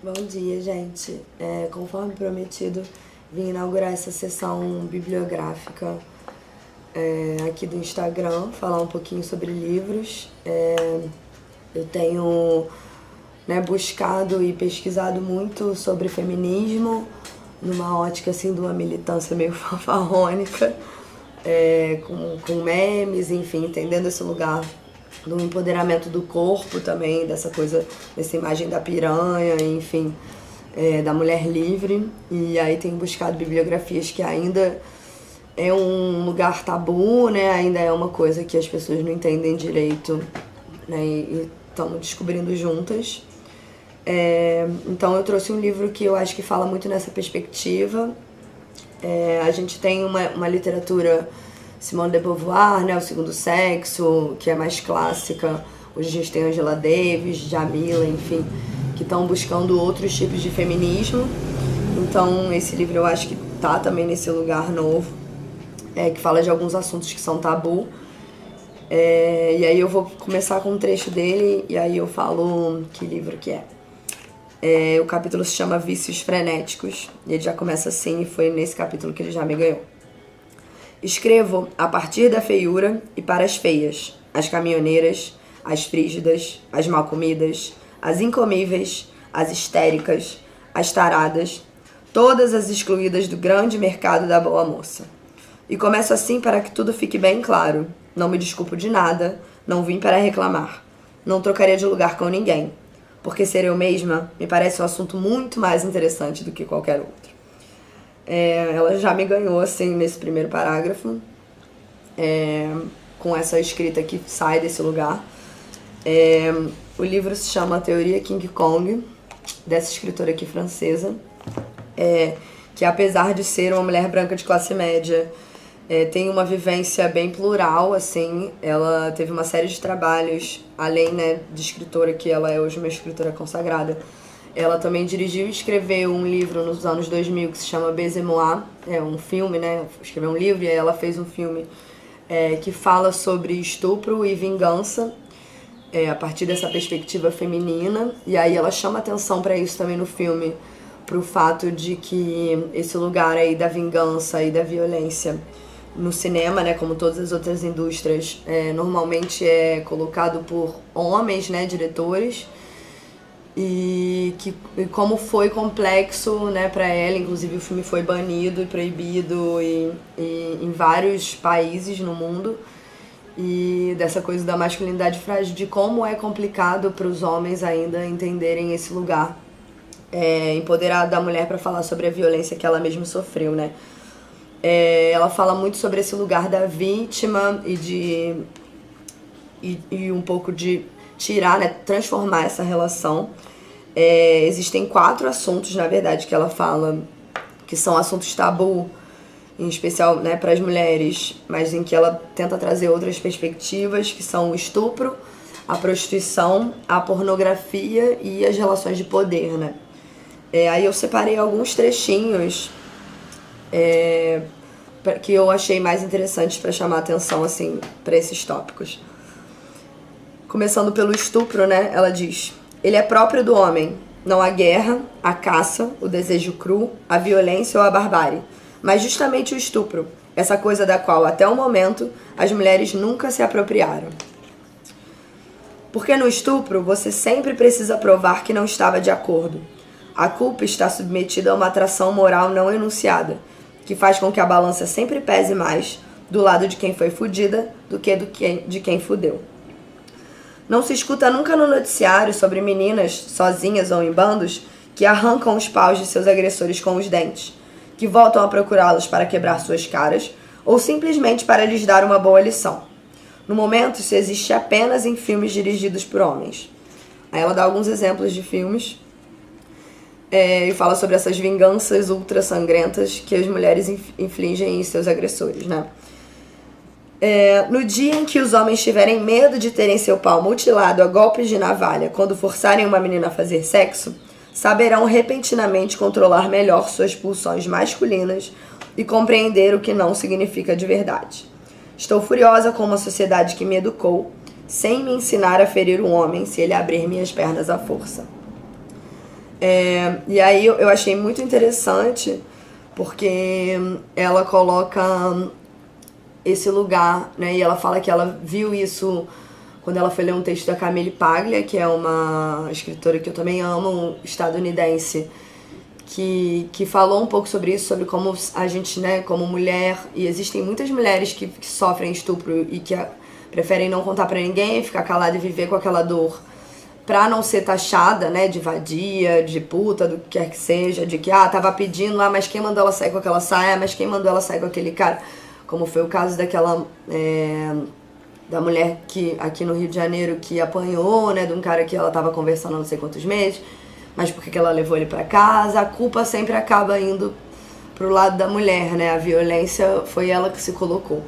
Bom dia, gente. Conforme prometido, vim inaugurar essa sessão bibliográfica aqui do Instagram, falar um pouquinho sobre livros. Eu tenho buscado e pesquisado muito sobre feminismo, numa ótica assim de uma militância meio fanfarrônica, com memes, enfim, entendendo esse lugar do empoderamento do corpo também, dessa coisa, dessa imagem da piranha, enfim, da mulher livre. E aí tenho buscado bibliografias que ainda é um lugar tabu, né? Ainda é uma coisa que as pessoas não entendem direito, né? E estamos descobrindo juntas. Então eu trouxe um livro que eu acho que fala muito nessa perspectiva. A gente tem uma literatura Simone de Beauvoir, né, O Segundo Sexo, que é mais clássica. Hoje a gente tem Angela Davis, Jamila, enfim, que estão buscando outros tipos de feminismo. Então esse livro eu acho que tá também nesse lugar novo, que fala de alguns assuntos que são tabu. E aí eu vou começar com um trecho dele e aí eu falo que livro que é. O capítulo se chama Vícios Frenéticos e ele já começa assim, e foi nesse capítulo que ele já me ganhou. Escrevo a partir da feiura e para as feias, as caminhoneiras, as frígidas, as mal comidas, as incomíveis, as histéricas, as taradas, todas as excluídas do grande mercado da boa moça. E começo assim para que tudo fique bem claro. Não me desculpo de nada, não vim para reclamar. Não trocaria de lugar com ninguém, porque ser eu mesma me parece um assunto muito mais interessante do que qualquer outro. Ela já me ganhou, assim, nesse primeiro parágrafo, com essa escrita que sai desse lugar. O livro se chama Teoria King Kong, dessa escritora aqui francesa, que apesar de ser uma mulher branca de classe média, tem uma vivência bem plural, assim. Ela teve uma série de trabalhos, além, né, de escritora, que ela é hoje uma escritora consagrada. Ela também dirigiu e escreveu um livro nos anos 2000 que se chama Baiser-moi, um filme, né? Escreveu um livro e aí ela fez um filme que fala sobre estupro e vingança, a partir dessa perspectiva feminina. E aí ela chama atenção para isso também no filme, para o fato de que esse lugar aí da vingança e da violência no cinema, né, como todas as outras indústrias, normalmente é colocado por homens, né, diretores. E como foi complexo, né, para ela, inclusive o filme foi banido e proibido em vários países no mundo, e dessa coisa da masculinidade frágil, de como é complicado para os homens ainda entenderem esse lugar empoderado da mulher para falar sobre a violência que ela mesma sofreu, né. Ela fala muito sobre esse lugar da vítima e um pouco de tirar, né, transformar essa relação. Existem 4 assuntos, na verdade, que ela fala que são assuntos tabu, em especial, né, para as mulheres, mas em que ela tenta trazer outras perspectivas, que são o estupro, a prostituição, a pornografia e as relações de poder, né. Aí eu separei alguns trechinhos que eu achei mais interessantes para chamar a atenção, assim, para esses tópicos. Começando pelo estupro, né, ela diz: ele é próprio do homem, não a guerra, a caça, o desejo cru, a violência ou a barbárie, mas justamente o estupro, essa coisa da qual, até o momento, as mulheres nunca se apropriaram. Porque no estupro, você sempre precisa provar que não estava de acordo. A culpa está submetida a uma atração moral não enunciada, que faz com que a balança sempre pese mais do lado de quem foi fudida do que de quem fudeu. Não se escuta nunca no noticiário sobre meninas, sozinhas ou em bandos, que arrancam os paus de seus agressores com os dentes, que voltam a procurá-los para quebrar suas caras, ou simplesmente para lhes dar uma boa lição. No momento, isso existe apenas em filmes dirigidos por homens. Aí ela dá alguns exemplos de filmes e fala sobre essas vinganças ultra sangrentas que as mulheres infligem em seus agressores, né? No dia em que os homens tiverem medo de terem seu pau mutilado a golpes de navalha quando forçarem uma menina a fazer sexo, saberão repentinamente controlar melhor suas pulsões masculinas e compreender o que não significa de verdade. Estou furiosa com uma sociedade que me educou, sem me ensinar a ferir um homem se ele abrir minhas pernas à força. E aí eu achei muito interessante, porque ela coloca esse lugar, né? E ela fala que ela viu isso quando ela foi ler um texto da Camille Paglia, que é uma escritora que eu também amo, estadunidense, que falou um pouco sobre isso, sobre como a gente, né, como mulher, e existem muitas mulheres que sofrem estupro e que preferem não contar pra ninguém, ficar calada e viver com aquela dor, pra não ser taxada, né, de vadia, de puta, do que quer que seja, de que, tava pedindo lá, mas quem mandou ela sair com aquela saia, mas quem mandou ela sair com aquele cara, como foi o caso daquela, da mulher que, aqui no Rio de Janeiro, que apanhou, né, de um cara que ela tava conversando há não sei quantos meses, mas por que ela levou ele pra casa? A culpa sempre acaba indo pro lado da mulher, né, a violência foi ela que se colocou.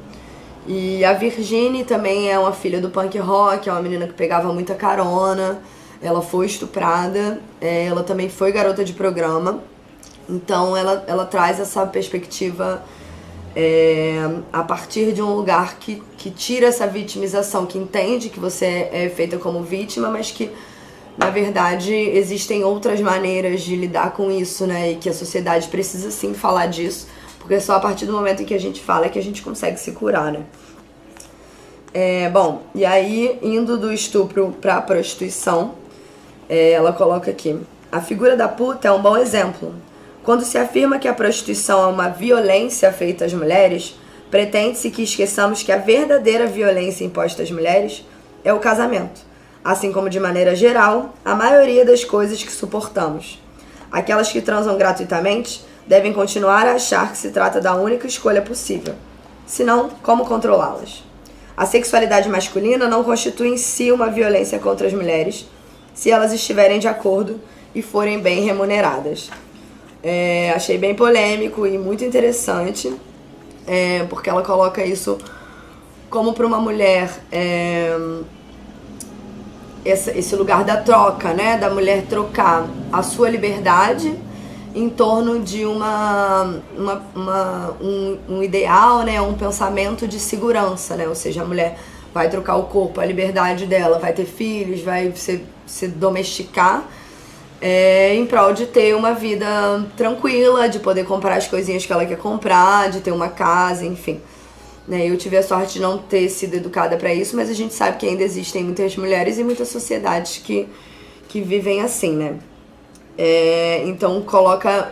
E a Virginie também é uma filha do punk rock, é uma menina que pegava muita carona, ela foi estuprada, ela também foi garota de programa, então ela traz essa perspectiva a partir de um lugar que tira essa vitimização, que entende que você é feita como vítima, mas que, na verdade, existem outras maneiras de lidar com isso, né, e que a sociedade precisa sim falar disso, porque só a partir do momento em que a gente fala é que a gente consegue se curar, né. Bom, e aí, indo do estupro pra prostituição, ela coloca aqui: a figura da puta é um bom exemplo. Quando se afirma que a prostituição é uma violência feita às mulheres, pretende-se que esqueçamos que a verdadeira violência imposta às mulheres é o casamento, assim como, de maneira geral, a maioria das coisas que suportamos. Aquelas que transam gratuitamente devem continuar a achar que se trata da única escolha possível. Senão, como controlá-las? A sexualidade masculina não constitui em si uma violência contra as mulheres, se elas estiverem de acordo e forem bem remuneradas. Achei bem polêmico e muito interessante, porque ela coloca isso como para uma mulher, esse lugar da troca, né? Da mulher trocar a sua liberdade em torno de um ideal, né? Um pensamento de segurança, né? Ou seja, a mulher vai trocar o corpo, a liberdade dela, vai ter filhos, vai se domesticar, em prol de ter uma vida tranquila, de poder comprar as coisinhas que ela quer comprar, de ter uma casa, enfim. Eu tive a sorte de não ter sido educada para isso, mas a gente sabe que ainda existem muitas mulheres e muitas sociedades que vivem assim, né? Então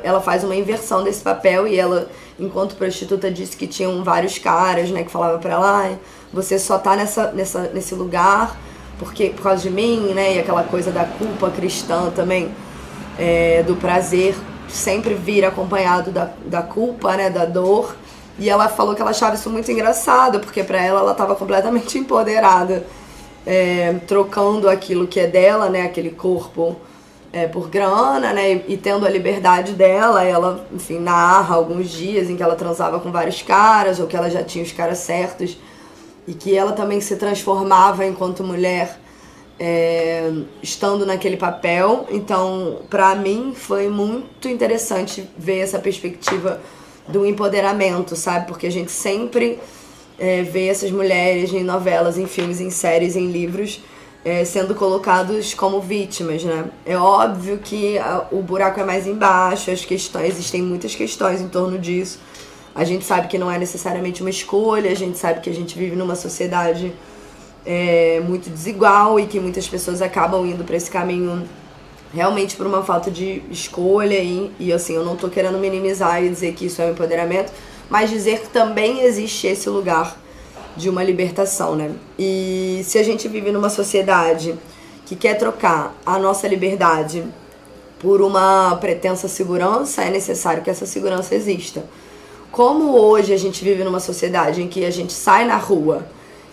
ela faz uma inversão desse papel, e ela, enquanto prostituta, disse que tinham vários caras, né, que falavam pra ela: você só tá nesse lugar por causa de mim, né? E aquela coisa da culpa cristã também, do prazer sempre vir acompanhado da culpa, né, da dor. E ela falou que ela achava isso muito engraçado, porque pra ela estava completamente empoderada, trocando aquilo que é dela, né, aquele corpo, por grana, né, e tendo a liberdade dela. Ela, enfim, narra alguns dias em que ela transava com vários caras, ou que ela já tinha os caras certos, e que ela também se transformava enquanto mulher, estando naquele papel. Então, pra mim, foi muito interessante ver essa perspectiva do empoderamento, sabe? Porque a gente sempre vê essas mulheres em novelas, em filmes, em séries, em livros, sendo colocados como vítimas, né? É óbvio que o buraco é mais embaixo, existem muitas questões em torno disso. A gente sabe que não é necessariamente uma escolha, a gente sabe que a gente vive numa sociedade muito desigual, e que muitas pessoas acabam indo para esse caminho realmente por uma falta de escolha, e assim, eu não tô querendo minimizar e dizer que isso é um empoderamento, mas dizer que também existe esse lugar de uma libertação, né? E se a gente vive numa sociedade que quer trocar a nossa liberdade por uma pretensa segurança, é necessário que essa segurança exista. Como hoje a gente vive numa sociedade em que a gente sai na rua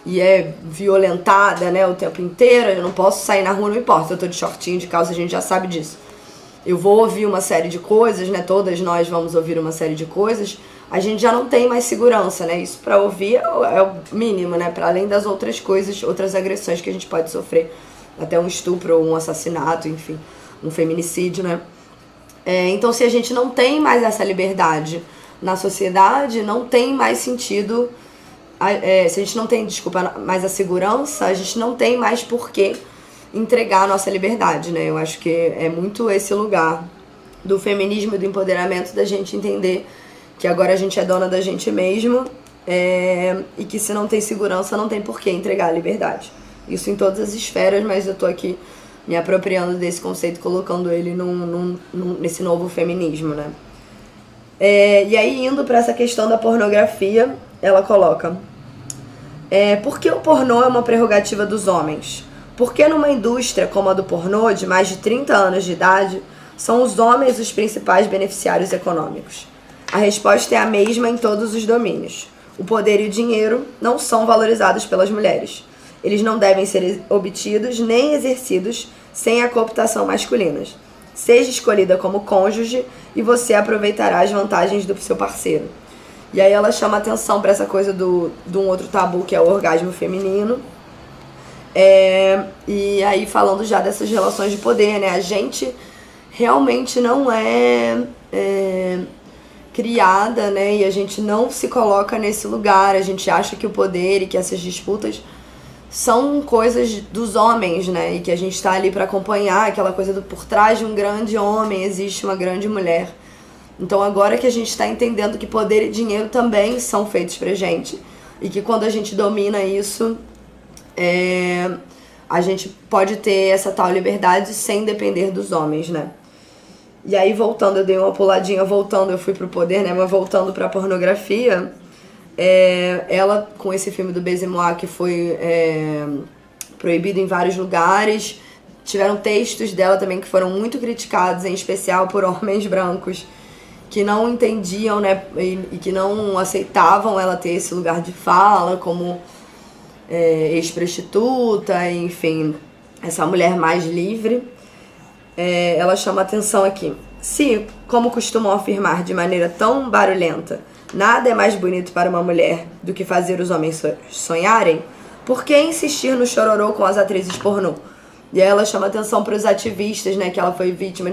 e é violentada, né, o tempo inteiro, eu não posso sair na rua, não importa, eu tô de shortinho, de calça, a gente já sabe disso. Eu vou ouvir uma série de coisas, né, todas nós vamos ouvir uma série de coisas, a gente já não tem mais segurança, né, isso pra ouvir é o mínimo, né, pra além das outras coisas, outras agressões que a gente pode sofrer, até um estupro ou um assassinato, enfim, um feminicídio, né. Então, se a gente não tem mais essa liberdade na sociedade, não tem mais sentido. Se a gente não tem, mais a segurança, a gente não tem mais porquê entregar a nossa liberdade, né? Eu acho que é muito esse lugar do feminismo e do empoderamento, da gente entender que agora a gente é dona da gente mesmo, e que se não tem segurança, não tem por que entregar a liberdade. Isso em todas as esferas, mas eu tô aqui me apropriando desse conceito, colocando ele nesse novo feminismo, né? E aí, indo para essa questão da pornografia, ela coloca: por que o pornô é uma prerrogativa dos homens? Por que numa indústria como a do pornô, de mais de 30 anos de idade, são os homens os principais beneficiários econômicos? A resposta é a mesma em todos os domínios. O poder e o dinheiro não são valorizados pelas mulheres. Eles não devem ser obtidos nem exercidos sem a cooptação masculina. Seja escolhida como cônjuge e você aproveitará as vantagens do seu parceiro. E aí ela chama atenção para essa coisa de um outro tabu, que é o orgasmo feminino. E aí falando já dessas relações de poder, né? A gente realmente não é criada, né? E a gente não se coloca nesse lugar. A gente acha que o poder e que essas disputas são coisas dos homens, né? E que a gente tá ali para acompanhar aquela coisa do por trás de um grande homem existe uma grande mulher. Então agora que a gente tá entendendo que poder e dinheiro também são feitos pra gente, e que quando a gente domina isso, a gente pode ter essa tal liberdade sem depender dos homens, né? E aí voltando, eu dei uma puladinha, eu fui pro poder, né? Mas voltando pra pornografia, ela, com esse filme do Baiser-Mois, que foi proibido em vários lugares, tiveram textos dela também que foram muito criticados, em especial por homens brancos que não entendiam, né, e que não aceitavam ela ter esse lugar de fala como ex-prostituta, enfim, essa mulher mais livre. Ela chama atenção aqui. Se, como costumam afirmar de maneira tão barulhenta, nada é mais bonito para uma mulher do que fazer os homens sonharem, por que insistir no chororô com as atrizes pornô? E aí ela chama atenção para os ativistas, né, que ela foi vítima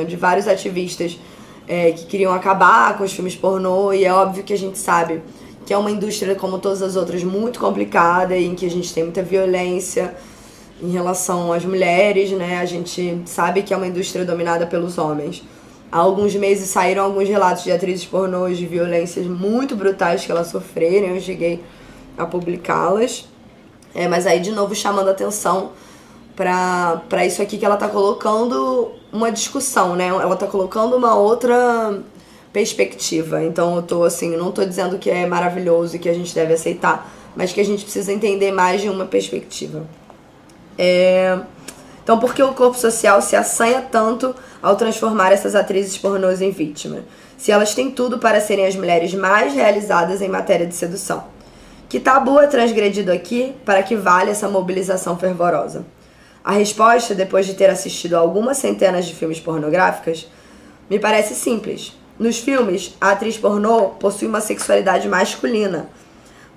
de vários ativistas que queriam acabar com os filmes pornô, e é óbvio que a gente sabe que é uma indústria, como todas as outras, muito complicada, e em que a gente tem muita violência em relação às mulheres, né? A gente sabe que é uma indústria dominada pelos homens. Há alguns meses saíram alguns relatos de atrizes pornôs de violências muito brutais que elas sofreram, eu cheguei a publicá-las. Mas aí, de novo, chamando atenção para isso aqui que ela tá colocando uma discussão, né? Ela tá colocando uma outra perspectiva. Então eu tô assim, não tô dizendo que é maravilhoso e que a gente deve aceitar, mas que a gente precisa entender mais de uma perspectiva. Então, por que o corpo social se assanha tanto ao transformar essas atrizes pornôs em vítima, se elas têm tudo para serem as mulheres mais realizadas em matéria de sedução? Que tabu é transgredido aqui para que valha essa mobilização fervorosa? A resposta, depois de ter assistido a algumas centenas de filmes pornográficos, me parece simples. Nos filmes, a atriz pornô possui uma sexualidade masculina.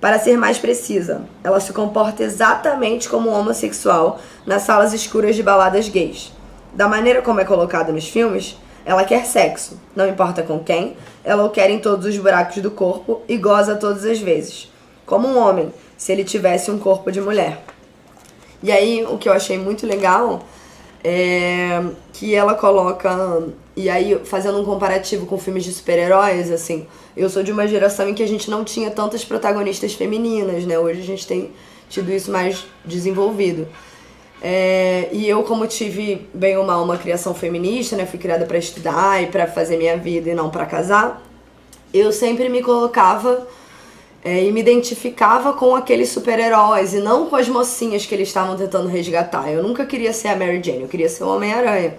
Para ser mais precisa, ela se comporta exatamente como um homossexual nas salas escuras de baladas gays. Da maneira como é colocado nos filmes, ela quer sexo, não importa com quem, ela o quer em todos os buracos do corpo e goza todas as vezes, como um homem, se ele tivesse um corpo de mulher. E aí, o que eu achei muito legal é que ela coloca, e aí fazendo um comparativo com filmes de super-heróis, assim, eu sou de uma geração em que a gente não tinha tantas protagonistas femininas, né? Hoje a gente tem tido isso mais desenvolvido. E eu, como tive, bem ou mal, uma criação feminista, né? Fui criada para estudar e para fazer minha vida e não para casar, eu sempre me colocava e me identificava com aqueles super-heróis e não com as mocinhas que eles estavam tentando resgatar. Eu nunca queria ser a Mary Jane, eu queria ser o Homem-Aranha.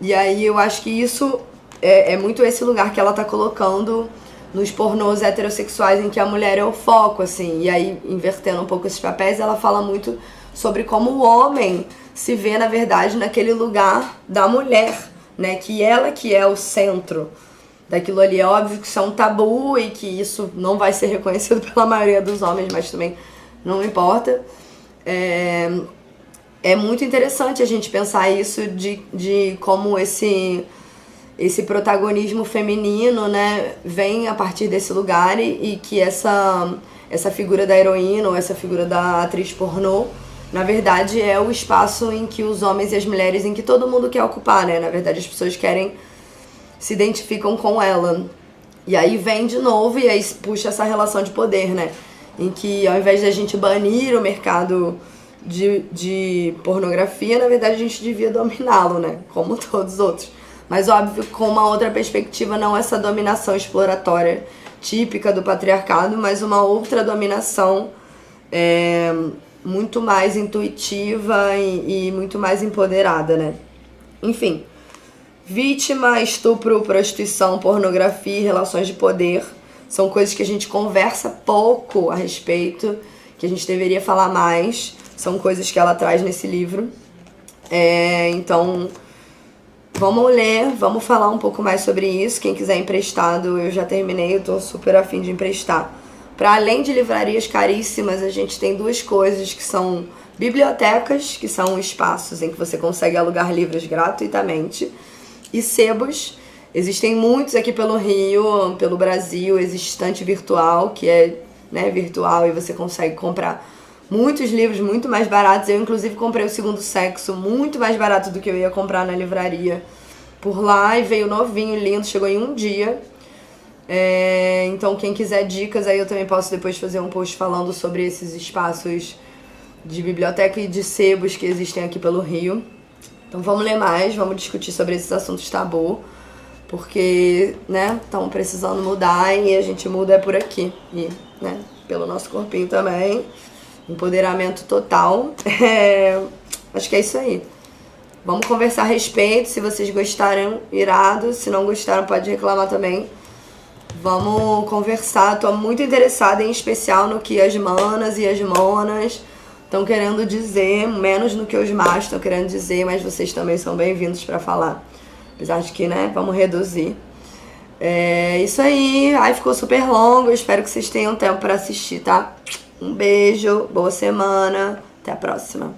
E aí eu acho que isso é muito esse lugar que ela tá colocando nos pornôs heterossexuais, em que a mulher é o foco, assim. E aí, invertendo um pouco esses papéis, ela fala muito sobre como o homem se vê, na verdade, naquele lugar da mulher, né? Que ela que é o centro daquilo ali. É óbvio que isso é um tabu e que isso não vai ser reconhecido pela maioria dos homens, mas também não importa. É muito interessante a gente pensar isso de como esse protagonismo feminino, né, vem a partir desse lugar, e que essa figura da heroína ou essa figura da atriz pornô, na verdade, é o espaço em que os homens e as mulheres, em que todo mundo quer ocupar, né? Na verdade, as pessoas querem, se identificam com ela. E aí vem de novo e aí puxa essa relação de poder, né? Em que ao invés de a gente banir o mercado de pornografia, na verdade a gente devia dominá-lo, né? Como todos os outros. Mas óbvio, com uma outra perspectiva, não essa dominação exploratória típica do patriarcado, mas uma outra dominação muito mais intuitiva e muito mais empoderada, né? Enfim, vítima, estupro, prostituição, pornografia e relações de poder são coisas que a gente conversa pouco a respeito, que a gente deveria falar mais. São coisas que ela traz nesse livro. Então, vamos ler, vamos falar um pouco mais sobre isso. Quem quiser emprestado, eu já terminei, eu tô super afim de emprestar. Para além de livrarias caríssimas, a gente tem duas coisas que são bibliotecas, que são espaços em que você consegue alugar livros gratuitamente, e sebos. Existem muitos aqui pelo Rio, pelo Brasil. Existe estante virtual, que é, né, virtual, e você consegue comprar muitos livros muito mais baratos. Eu, inclusive, comprei o Segundo Sexo muito mais barato do que eu ia comprar na livraria por lá, e veio novinho, lindo, chegou em um dia. Então, quem quiser dicas, aí eu também posso depois fazer um post falando sobre esses espaços de biblioteca e de sebos que existem aqui pelo Rio. Então vamos ler mais, vamos discutir sobre esses assuntos tabu, porque, né, estão precisando mudar e a gente muda por aqui. E, né, pelo nosso corpinho também, empoderamento total. Acho que é isso aí. Vamos conversar a respeito, se vocês gostaram, irado, se não gostaram pode reclamar também. Vamos conversar, tô muito interessada em especial no que as manas e as monas estão querendo dizer, menos no que os machos estão querendo dizer, mas vocês também são bem-vindos para falar. Apesar de que, né, vamos reduzir. Isso aí, ai, ficou super longo, eu espero que vocês tenham tempo para assistir, tá? Um beijo, boa semana, até a próxima.